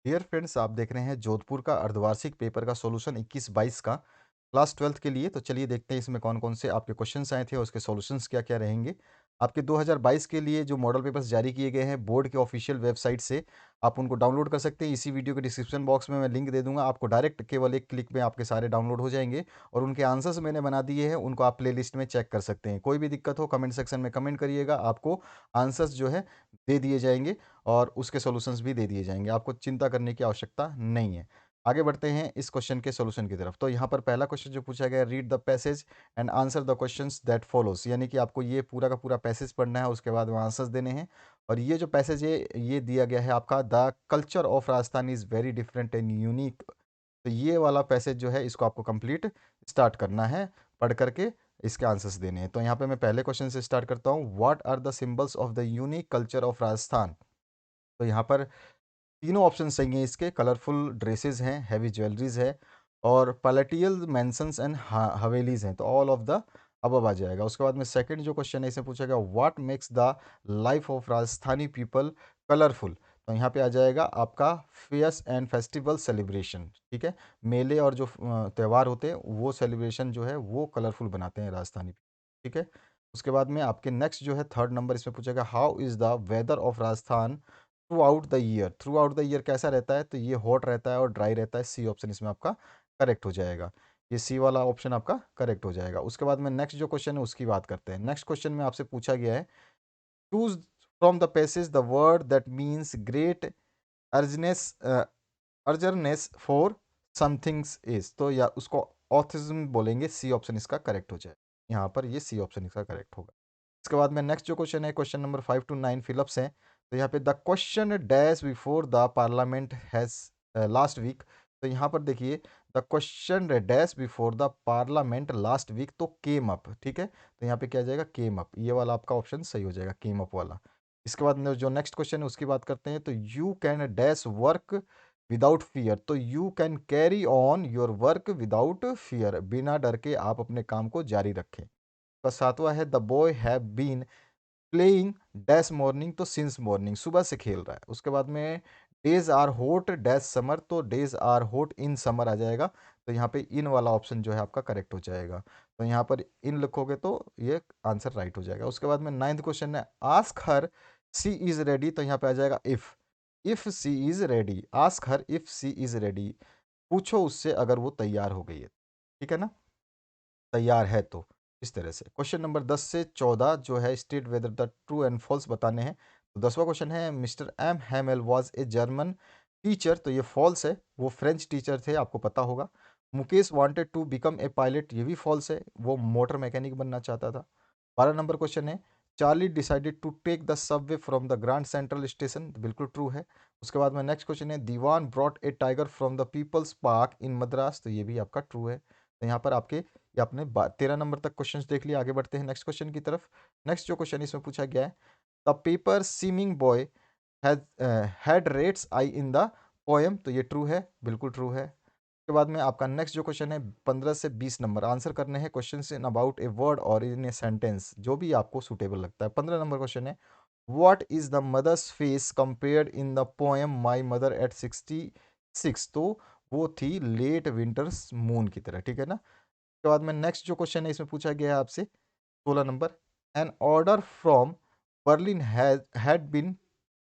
Dear friends, आप देख रहे हैं जोधपुर का अर्धवार्षिक पेपर का सॉल्यूशन 21-22 का क्लास 12th के लिए। तो चलिए देखते हैं इसमें कौन-कौन से आपके क्वेश्चंस आए थे और उसके सॉल्यूशंस क्या-क्या रहेंगे। आपके 2022 के लिए जो मॉडल पेपर्स जारी किए गए हैं बोर्ड के ऑफिशियल वेबसाइट से, आप उनको डाउनलोड कर सकते हैं। इसी वीडियो के डिस्क्रिप्शन बॉक्स में मैं लिंक दे दूँगा, आपको डायरेक्ट केवल एक क्लिक में आपके सारे डाउनलोड हो जाएँगे और उनके आंसर्स मैंने बना दिए हैं, उनको आप प्लेलिस्ट में चेक कर सकते हैं। कोई भी दिक्कत हो कमेंट सेक्शन में कमेंट करिएगा, आपको आंसर्स जो है दे दिए जाएँगे और उसके सॉल्यूशंस भी दे दिए जाएँगे। आपको चिंता करने की आवश्यकता नहीं है। आगे बढ़ते हैं इस क्वेश्चन के सॉल्यूशन की तरफ। तो यहाँ पर पहला क्वेश्चन जो पूछा गया है, read the passage and answer the questions that follows, यानी कि आपको ये पूरा का पूरा पैसेज पढ़ना है, उसके बाद वो आंसर्स देने हैं। और ये जो पैसेज है ये दिया गया है आपका, the culture of Rajasthan is very different and unique. तो ये वाला पैसेज जो है इसको आपको कंप्लीट स्टार्ट करना है, पढ़ करके इसके आंसर्स देने हैं। तो यहाँ पे मैं पहले क्वेश्चन से स्टार्ट करता हूँ। What are the symbols of the unique culture of Rajasthan? तो यहाँ पर तीनों ऑप्शन सही हैं इसके। कलरफुल ड्रेसेस हैं, हैवी ज्वेलरीज है और पैलेटियल मेंशंस एंड हवेलीज हैं। तो ऑल ऑफ द अबव आ जाएगा। उसके बाद में सेकंड जो क्वेश्चन है इसमें पूछा गया, what makes the life of Rajasthani people colourful? तो यहाँ पे आ जाएगा आपका फेयर्स एंड फेस्टिवल सेलिब्रेशन। ठीक है, मेले और जो त्यौहार होते हैं वो सेलिब्रेशन जो है वो कलरफुल बनाते हैं राजस्थानी। ठीक है, उसके बाद में आपके नेक्स्ट जो है थर्ड नंबर इसमें पूछा गया, how is the weather of Rajasthan throughout the year? Throughout the year कैसा रहता है? तो ये हॉट रहता है और ड्राई रहता है। सी ऑप्शन इसमें आपका करेक्ट हो जाएगा। ये सी वाला ऑप्शन आपका करेक्ट हो जाएगा। उसके बाद में नेक्स्ट जो क्वेश्चन है उसकी बात करते हैं। नेक्स्ट क्वेश्चन में आपसे पूछा गया है, choose from the passage the word that means great eagerness eagerness for somethings is. तो या उसको ऑथिज्म बोलेंगे। सी ऑप्शन इसका करेक्ट हो जाए। यहाँ पर ये सी ऑप्शन इसका करेक्ट होगा। इसके बाद में नेक्स्ट जो क्वेश्चन है, क्वेश्चन नंबर 5 to 9 फिलअप्स हैं। तो यहाँ पे the question dash before the parliament has last week. तो यहाँ पर देखिए, the question dash before the parliament last week, तो केम अप। ठीक है, तो यहाँ पे क्या आ जाएगा, केम अप। ये वाला आपका ऑप्शन सही हो जाएगा, केम अप वाला। इसके बाद में जो नेक्स्ट क्वेश्चन है उसकी बात करते हैं। तो you can dash work without fear. तो you can carry on your work without fear, बिना डर के आप अपने काम को जारी रखें। का सातवां है, the boy have been playing dash morning. तो सिंस मॉर्निंग, सुबह से खेल रहा है। उसके बाद में days are hot dash summer. तो days are hot in summer आ जाएगा। तो यहाँ पे इन वाला ऑप्शन जो है आपका करेक्ट हो जाएगा। तो यहाँ पर इन लिखोगे तो ये आंसर राइट हो जाएगा। उसके बाद में नाइन्थ क्वेश्चन है, ask her she is ready. तो यहाँ पे आ जाएगा if she is ready. Ask her if she is ready, पूछो उससे अगर वो तैयार हो गई है। ठीक है ना, तैयार है तो। इस तरह से क्वेश्चन नंबर 10 से 14 जो है, state whether the true and false बताने हैं। तो 10वां क्वेश्चन है, mister M Hamel was a German teacher. तो ये फॉल्स है, वो फ्रेंच टीचर थे, आपको पता होगा। Mukesh wanted to become a pilot, ये भी फॉल्स है, वो मोटर मैकेनिक बनना चाहता था। 12 नंबर क्वेश्चन है, Charlie decided to take the subway from the Grand Central station, बिल्कुल ट्रू है। उसके बाद में नेक्स्ट क्वेश्चन है, Dewan brought a tiger from the People's Park in Madras. तो ये भी आपका ट्रू है। तो यहाँ पर आपके, ये आपने 13 नंबर तक क्वेश्चंस देख लिया। आगे बढ़ते हैं नेक्स्ट क्वेश्चन की तरफ। नेक्स्ट जो क्वेश्चन इसमें पूछा गया है, the paper seeming boy had rates I in the poem. तो ये ट्रू है, बिल्कुल ट्रू है। उसके बाद में आपका नेक्स्ट जो क्वेश्चन है, 15 से 20 नंबर आंसर करने हैं question in about a word और इन ए सेंटेंस, जो भी आपको सुटेबल लगता है। 15 नंबर क्वेश्चन है, what is the mother's face compared in the poem my mother at 66। तो वो थी लेट विंटर्स मून की तरह। ठीक है ना। उसके बाद में नेक्स्ट जो क्वेश्चन है इसमें पूछा गया है आपसे 16 number, an order from Berlin had been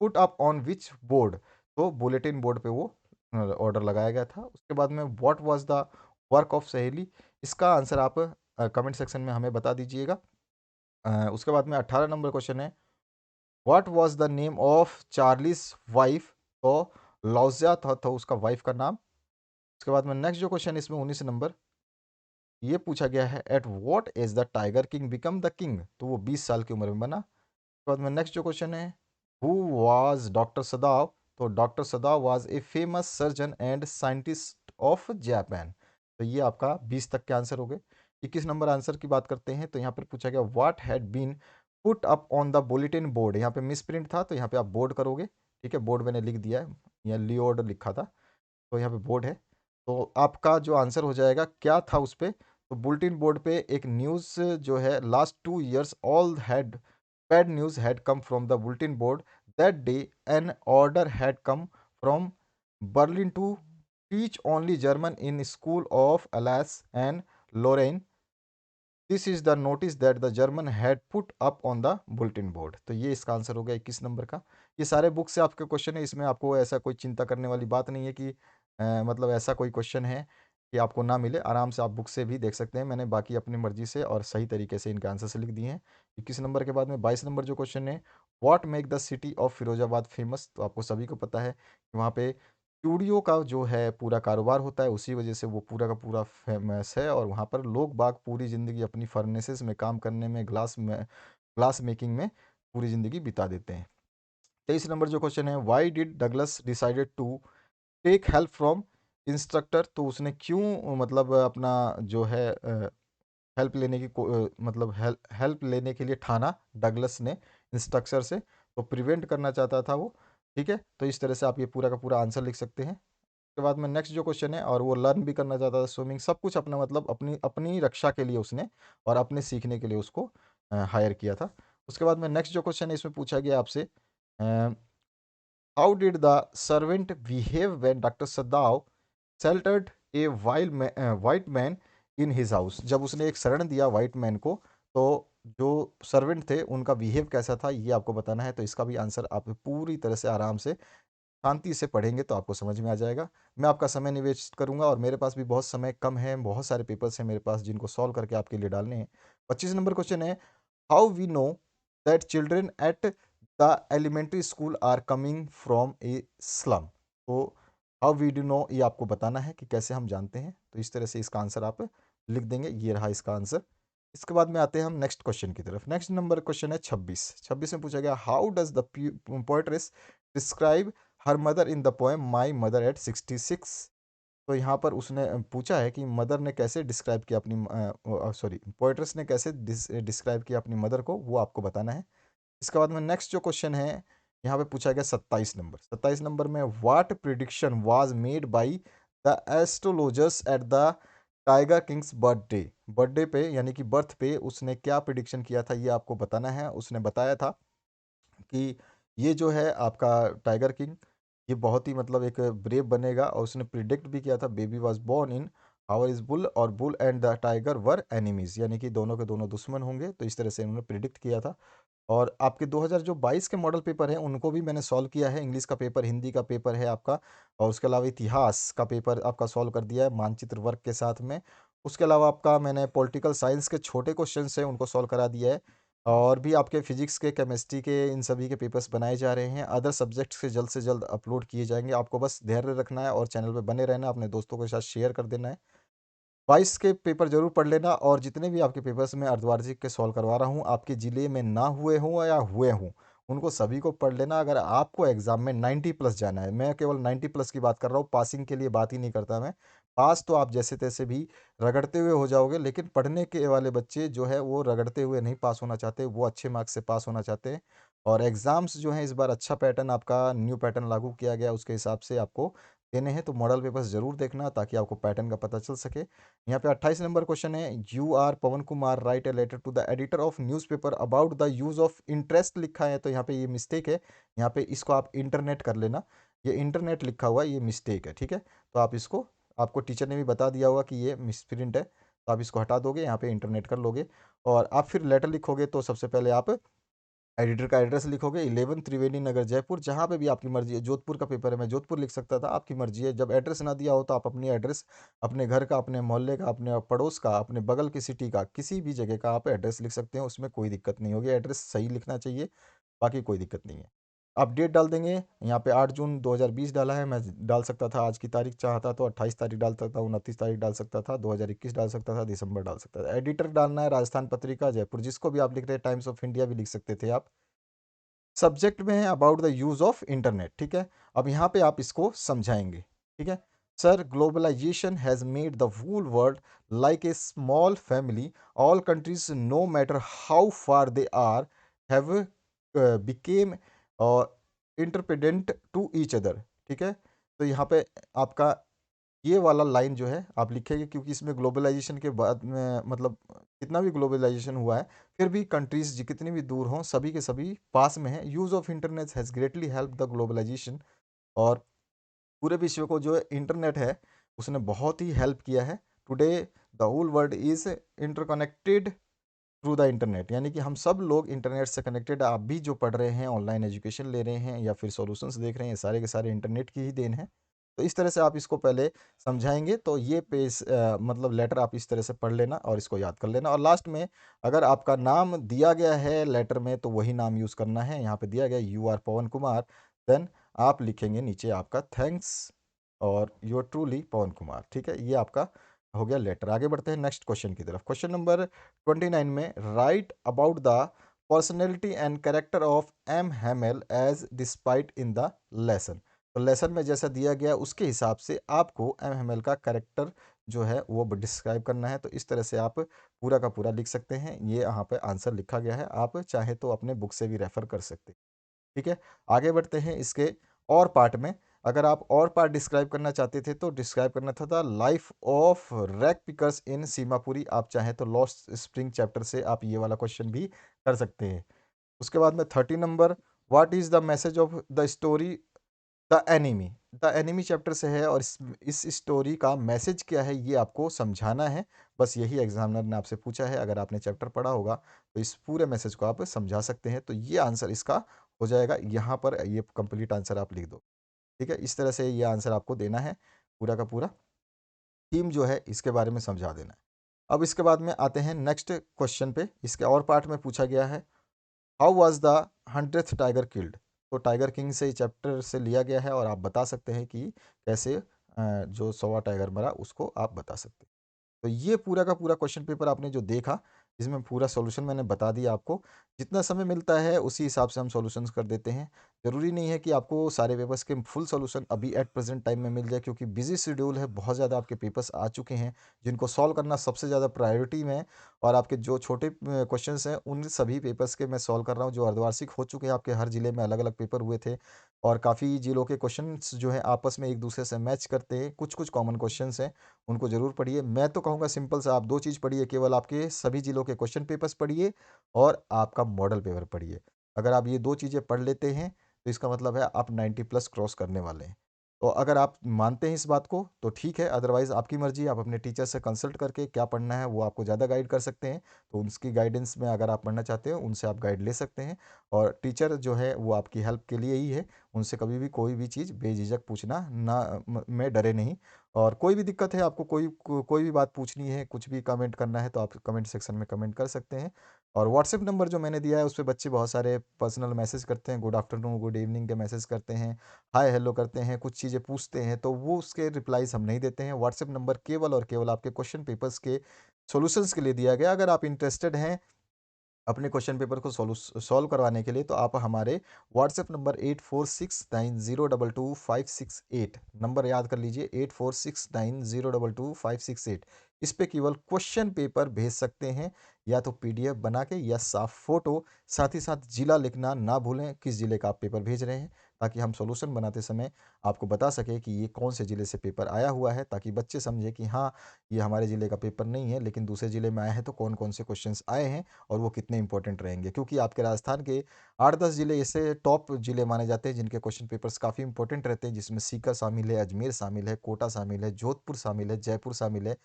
put up on which board. तो बुलेटिन बोर्ड पे वो ऑर्डर लगाया गया था। उसके बाद में what was the work of सहेली, इसका आंसर आप कमेंट सेक्शन में हमें बता दीजिएगा। उसके बाद में 18 नंबर क्वेश्चन है, what was the name of Charlie's wife. तो लॉजिया था तो उसका वाइफ का नाम। उसके बाद में नेक्स्ट जो क्वेश्चन इसमें 19 नंबर, ये पूछा गया है, at what age the tiger king become the king. तो वो 20 साल की उम्र में बना। उसके बाद में नेक्स्ट जो क्वेश्चन है, हु वाज डॉक्टर सदाव। तो doctor Sadao was a famous surgeon and scientist of Japan. तो ये आपका 20 तक के आंसर हो गए। 21 नंबर आंसर की बात करते हैं। तो यहाँ पर पूछा गया, what had been put up on the bulletin board. यहाँ पे मिस प्रिंट था तो यहाँ पे आप बोर्ड करोगे। ठीक है, बोर्ड मैंने लिख दिया है, यहाँ लियोड लिखा था तो यहाँ पे बोर्ड है। तो आपका जो आंसर हो जाएगा, क्या था उस पे, तो बुलेटिन बोर्ड पे एक न्यूज़ जो है, last 2 years all had bad news had come from the bulletin board that day an order had come from Berlin to teach only German in school of Alsace and Lorraine. This is the notice that the German had put up on the bulletin board. तो ये इसका answer हो गया 21 number का। ये सारे book से आपके क्वेश्चन है, इसमें आपको ऐसा कोई चिंता करने वाली बात नहीं है कि मतलब ऐसा कोई क्वेश्चन है कि आपको ना मिले। आराम से आप बुक से भी देख सकते हैं। मैंने बाकी अपनी मर्जी से और सही तरीके से इनके आंसर से लिख दिए हैं। 21 नंबर के बाद में 22 नंबर जो क्वेश्चन है, what make the city of Firozabad famous. तो आपको सभी को पता है कि वहाँ पे चूड़ियों का जो है पूरा कारोबार होता है, उसी वजह से वो पूरा का पूरा फेमस है। और वहाँ पर लोग बाग पूरी ज़िंदगी अपनी फर्नेसेस में काम करने में, ग्लास मेकिंग में पूरी ज़िंदगी बिता देते हैं। 23 नंबर जो क्वेश्चन है, why did Douglas decided to take help from instructor. तो उसने क्यों मतलब अपना जो है हेल्प लेने की मतलब हेल्प लेने के लिए ठाना डगलस ने इंस्ट्रक्टर से, तो प्रिवेंट करना चाहता था वो। ठीक है, तो इस तरह से आप ये पूरा का पूरा आंसर लिख सकते हैं। उसके बाद में नेक्स्ट जो क्वेश्चन है, और वो लर्न भी करना चाहता था स्विमिंग, सब कुछ अपना मतलब अपनी अपनी रक्षा के लिए उसने और अपने सीखने के लिए उसको हायर किया था। उसके बाद में नेक्स्ट जो क्वेश्चन है, इसमें पूछा गया आपसे, how did the servant behave when doctor सदाव sheltered A white man in his house. जब उसने एक शरण दिया वाइट मैन को, तो जो सर्वेंट थे उनका बिहेव कैसा था, ये आपको बताना है। तो इसका भी आंसर आप पूरी तरह से आराम से शांति से पढ़ेंगे तो आपको समझ में आ जाएगा। मैं आपका समय निवेश करूंगा और मेरे पास भी बहुत समय कम है, बहुत सारे पेपर्स हैं मेरे पास जिनको सॉल्व करके आपके लिए डालने हैं। 25 नंबर क्वेश्चन है, how we know that children at the elementary school are coming from a slum. तो हाउ वी डू नो, ये आपको बताना है कि कैसे हम जानते हैं। तो इस तरह से इसका आंसर आप लिख देंगे। ये रहा इसका आंसर। इसके बाद में आते हैं हम नेक्स्ट क्वेश्चन की तरफ। नेक्स्ट नंबर क्वेश्चन है 26। 26 में पूछा गया, how does the poetess describe her mother in the poem my mother at 66। तो यहाँ पर उसने पूछा है कि मदर ने कैसे डिस्क्राइब किया अपनी सॉरी पोएट्रेस ने कैसे डिस्क्राइब किया अपनी मदर को, वो आपको बताना है। इसके बाद में नेक्स्ट जो क्वेश्चन है, यहाँ पे पूछा गया 27 नंबर। 27 नंबर में, what prediction was made by the astrologers at the tiger Kings birthday. Birthday पे यानी कि बर्थ पे उसने क्या प्रिडिक्शन किया था, ये आपको बताना है। उसने बताया था कि ये जो है आपका टाइगर किंग, ये बहुत ही मतलब एक ब्रेव बनेगा। और उसने प्रिडिक्ट भी किया था, baby was born in hour is bull, और bull and the tiger were enemies, यानी कि दोनों के दोनों दुश्मन होंगे। तो इस तरह से उन्होंने प्रिडिक्ट किया था। और आपके 2022 के मॉडल पेपर हैं उनको भी मैंने सॉल्व किया है। इंग्लिश का पेपर, हिंदी का पेपर है आपका, और उसके अलावा इतिहास का पेपर आपका सॉल्व कर दिया है मानचित्र वर्क के साथ में। उसके अलावा आपका मैंने पॉलिटिकल साइंस के छोटे क्वेश्चंस हैं उनको सॉल्व करा दिया है। और भी आपके फिजिक्स के, केमिस्ट्री के, इन सभी के पेपर्स बनाए जा रहे हैं। अदर सब्जेक्ट्स के जल्द से जल्द अपलोड किए जाएंगे। आपको बस धैर्य रखना है और चैनल पे बने रहना है, अपने दोस्तों के साथ शेयर कर देना है। 22 के पेपर जरूर पढ़ लेना, और जितने भी आपके पेपर्स में अर्धवार्षिक के सॉल्व करवा रहा हूँ, आपके ज़िले में ना हुए हों या हुए हों, उनको सभी को पढ़ लेना। अगर आपको एग्जाम में 90 प्लस जाना है, मैं केवल 90 प्लस की बात कर रहा हूँ, पासिंग के लिए बात ही नहीं करता मैं। पास तो आप जैसे तैसे भी रगड़ते हुए हो जाओगे, लेकिन पढ़ने के वाले बच्चे जो है वो रगड़ते हुए नहीं पास होना चाहते, वो अच्छे मार्क्स से पास होना चाहते हैं। और एग्ज़ाम्स जो हैं इस बार अच्छा पैटर्न, आपका न्यू पैटर्न लागू किया गया, उसके हिसाब से आपको देने हैं। तो मॉडल पेपर्स जरूर देखना ताकि आपको पैटर्न का पता चल सके। यहाँ पे 28 नंबर क्वेश्चन है, you are Pavan Kumar write a letter to the editor of newspaper about the use of interest लिखा है। तो यहाँ पे ये मिस्टेक है, यहाँ पे इसको आप इंटरनेट कर लेना। ये इंटरनेट लिखा हुआ है, ये मिस्टेक है। ठीक है, तो आप इसको, आपको टीचर ने भी बता दिया होगा कि ये मिसप्रिंट है, तो आप इसको हटा दोगे, यहाँ पे इंटरनेट कर लोगे। और आप फिर लेटर लिखोगे तो सबसे पहले आप एडिटर का एड्रेस लिखोगे, 11 त्रिवेणी नगर जयपुर, जहाँ पे भी आपकी मर्जी है। जोधपुर का पेपर है, मैं जोधपुर लिख सकता था, आपकी मर्जी है। जब एड्रेस ना दिया हो तो आप अपनी एड्रेस, अपने घर का, अपने मोहल्ले का, अपने पड़ोस का, अपने बगल की सिटी का, किसी भी जगह का आप एड्रेस लिख सकते हैं, उसमें कोई दिक्कत नहीं होगी। एड्रेस सही लिखना चाहिए, बाकी कोई दिक्कत नहीं है। आप डेट डाल देंगे, यहाँ पे 8 जून 2020 डाला है। मैं डाल सकता था आज की तारीख, चाहता तो 28 तारीख डाल सकता था, 29 तारीख डाल सकता था, 2021 डाल सकता था, दिसंबर डाल सकता था। एडिटर डालना है राजस्थान पत्रिका जयपुर, जिसको भी आप लिख रहे हैं, टाइम्स ऑफ इंडिया भी लिख सकते थे आप। सब्जेक्ट में है about the use of internet. ठीक है, अब यहाँ पे आप इसको समझाएंगे। ठीक है, sir globalization has made the whole world like a small family, all countries no matter how far they are have became interdependent to each other. ठीक है, तो यहाँ पे आपका ये वाला लाइन जो है आप लिखेंगे, क्योंकि इसमें ग्लोबलाइजेशन के बाद में मतलब कितना भी ग्लोबलाइजेशन हुआ है, फिर भी कंट्रीज कितनी भी दूर हों, सभी के सभी पास में है। Use of internet has greatly help the globalisation, और पूरे विश्व को जो इंटरनेट है उसने बहुत ही हेल्प किया है। Today the whole world is interconnected through the internet, यानी कि हम सब लोग इंटरनेट से कनेक्टेड। आप भी जो पढ़ रहे हैं, ऑनलाइन एजुकेशन ले रहे हैं या फिर सॉल्यूशंस देख रहे हैं, सारे के सारे इंटरनेट की ही देन है। तो इस तरह से आप इसको पहले समझाएंगे तो ये पेज मतलब लेटर आप इस तरह से पढ़ लेना और इसको याद कर लेना। और लास्ट में अगर आपका नाम दिया गया है लेटर में तो वही नाम यूज़ करना है। यहाँ पे दिया गया you are Pavan Kumar, then आप लिखेंगे नीचे आपका थैंक्स और योर ट्रूली पवन कुमार। ठीक है, ये आपका हो गया लेटर। आगे बढ़ते हैं नेक्स्ट क्वेश्चन की तरफ। क्वेश्चन नंबर 29 में, write about the personality and character of M Hamel as despite in the lesson. तो लेसन में जैसा दिया गया उसके हिसाब से आपको एम हैमेल का कैरेक्टर जो है वो डिस्क्राइब करना है। तो इस तरह से आप पूरा का पूरा लिख सकते हैं। ये यहाँ पे आंसर लिखा गया है, आप चाहे तो अपने बुक से भी रेफर कर सकते हैं। ठीक है, आगे बढ़ते हैं इसके और पार्ट में। अगर आप और पार्ट डिस्क्राइब करना चाहते थे तो डिस्क्राइब करना था the life of rag pickers in Seemapuri. आप चाहें तो लॉस्ट स्प्रिंग चैप्टर से आप ये वाला क्वेश्चन भी कर सकते हैं। उसके बाद में 30 number, what is the message of the story the enemy. The enemy chapter से है और इस स्टोरी का मैसेज क्या है ये आपको समझाना है। बस यही एग्जामिनर ने आपसे पूछा है। अगर आपने चैप्टर पढ़ा होगा तो इस पूरे मैसेज को आप समझा सकते हैं। तो ये आंसर इसका हो जाएगा। यहाँ पर ये कंप्लीट आंसर आप लिख दो। ठीक है, इस तरह से ये आंसर आपको देना है। पूरा का पूरा थीम जो है इसके बारे में समझा देना है। अब इसके बाद में आते हैं नेक्स्ट क्वेश्चन पे। इसके और पार्ट में पूछा गया है, how was the 100th tiger killed. तो टाइगर किंग से चैप्टर से लिया गया है और आप बता सकते हैं कि कैसे जो 100वां टाइगर मरा उसको आप बता सकते हैं। तो ये पूरा का पूरा क्वेश्चन पेपर आपने जो देखा, इसमें पूरा सॉल्यूशन मैंने बता दिया आपको। जितना समय मिलता है उसी हिसाब से हम सॉल्यूशंस कर देते हैं। ज़रूरी नहीं है कि आपको सारे पेपर्स के फुल सॉल्यूशन अभी एट प्रेजेंट टाइम में मिल जाए, क्योंकि बिजी शेड्यूल है, बहुत ज़्यादा आपके पेपर्स आ चुके हैं जिनको सॉल्व करना सबसे ज़्यादा प्रायोरिटी में है। और आपके जो छोटे क्वेश्चंस हैं उन सभी पेपर्स के मैं सॉल्व कर रहा हूँ जो अर्धवार्षिक हो चुके हैं। आपके हर जिले में अलग अलग पेपर हुए थे और काफ़ी जिलों के क्वेश्चंस जो हैं आपस में एक दूसरे से मैच करते हैं। कुछ कुछ कॉमन क्वेश्चंस हैं, उनको ज़रूर पढ़िए। मैं तो कहूँगा सिंपल सा आप दो चीज़ पढ़िए, केवल आपके सभी जिलों के क्वेश्चन पेपर्स पढ़िए और आपका मॉडल पेपर पढ़िए। अगर आप ये दो चीज़ें पढ़ लेते हैं तो इसका मतलब है आप 90 प्लस क्रॉस करने वाले हैं। तो अगर आप मानते हैं इस बात को तो ठीक है, अदरवाइज़ आपकी मर्ज़ी। आप अपने टीचर से कंसल्ट करके क्या पढ़ना है वो आपको ज़्यादा गाइड कर सकते हैं। तो उसकी गाइडेंस में अगर आप पढ़ना चाहते हो उनसे आप गाइड ले सकते हैं। और टीचर जो है वो आपकी हेल्प के लिए ही है। उनसे कभी भी कोई भी चीज़ बेझिझक पूछना ना, में डरे नहीं। और कोई भी दिक्कत है आपको, कोई भी बात पूछनी है, कुछ भी कमेंट करना है तो आप कमेंट सेक्शन में कमेंट कर सकते हैं। और व्हाट्सएप नंबर जो मैंने दिया है उस पे बच्चे बहुत सारे पर्सनल मैसेज करते हैं, गुड आफ्टरनून गुड इवनिंग के मैसेज करते हैं, हाय हेलो करते हैं, कुछ चीज़ें पूछते हैं, तो वो उसके रिप्लाईज हम नहीं देते हैं। व्हाट्सएप नंबर केवल और केवल आपके क्वेश्चन पेपर्स के सॉल्यूशंस के लिए दिया गया। अगर आप इंटरेस्टेड हैं अपने क्वेश्चन पेपर को सॉल्व करवाने के लिए तो आप हमारे व्हाट्सएप नंबर 8469022568 नंबर याद कर लीजिए, 8469022568। इस पे केवल क्वेश्चन पेपर भेज सकते हैं, या तो पीडीएफ बना के या साफ फोटो। साथ ही साथ जिला लिखना ना भूलें, किस जिले का आप पेपर भेज रहे हैं, ताकि हम सॉल्यूशन बनाते समय आपको बता सके कि ये कौन से ज़िले से पेपर आया हुआ है, ताकि बच्चे समझे कि हाँ ये हमारे ज़िले का पेपर नहीं है लेकिन दूसरे ज़िले में आया है, तो कौन कौन से क्वेश्चंस आए हैं और वो कितने इंपॉर्टेंट रहेंगे। क्योंकि आपके राजस्थान के 8-10 ज़िले ऐसे टॉप ज़िले माने जाते हैं जिनके क्वेश्चन पेपर्स काफ़ी इंपॉर्टेंट रहते हैं, जिसमें सीकर शामिल है, अजमेर शामिल है, कोटा शामिल है, जोधपुर शामिल है, जयपुर शामिल है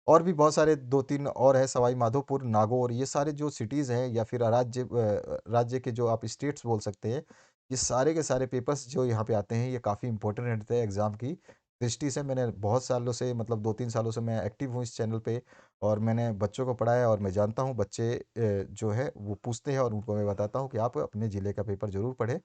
और भी बहुत सारे 2-3 और है, सवाई माधोपुर, नागौर। ये सारे जो सिटीज़ हैं या फिर राज्य के जो आप स्टेट्स बोल सकते हैं, ये सारे के सारे पेपर्स जो यहाँ पे आते हैं ये काफ़ी इंपॉर्टेंट रहते हैं एग्ज़ाम की दृष्टि से। मैंने बहुत सालों से, मतलब 2-3 सालों से मैं एक्टिव हूँ इस चैनल पे और मैंने बच्चों को पढ़ाया और मैं जानता हूँ बच्चे जो है वो पूछते हैं और उनको मैं बताता हूँ कि आप अपने ज़िले का पेपर ज़रूर पढ़ें।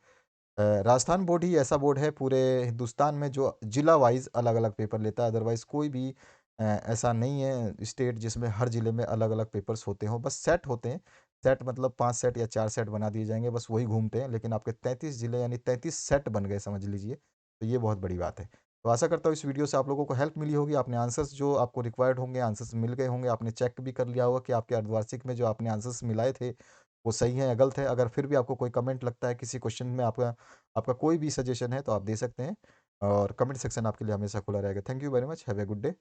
राजस्थान बोर्ड ही ऐसा बोर्ड है पूरे हिंदुस्तान में जो जिला वाइज अलग अलग पेपर लेता है। अदरवाइज कोई भी ऐसा नहीं है स्टेट जिसमें हर जिले में अलग अलग पेपर्स होते हों। बस सेट होते हैं, सेट मतलब 5 सेट या 4 सेट बना दिए जाएंगे, बस वही घूमते हैं। लेकिन आपके 33 जिले यानी 33 सेट बन गए समझ लीजिए। तो ये बहुत बड़ी बात है। तो आशा करता हूँ इस वीडियो से आप लोगों को हेल्प मिली होगी। आपने आंसर्स जो आपको रिक्वायर्ड होंगे आंसर्स मिल गए होंगे। आपने चेक भी कर लिया होगा कि आपके अर्धवार्षिक में जो आपने आंसर्स मिलाए थे वो सही है या गलत है। अगर फिर भी आपको कोई कमेंट लगता है किसी क्वेश्चन में, आपका आपका कोई भी सजेशन है तो आप दे सकते हैं और कमेंट सेक्शन आपके लिए हमेशा खुला रहेगा। Thank you very much, have a good day.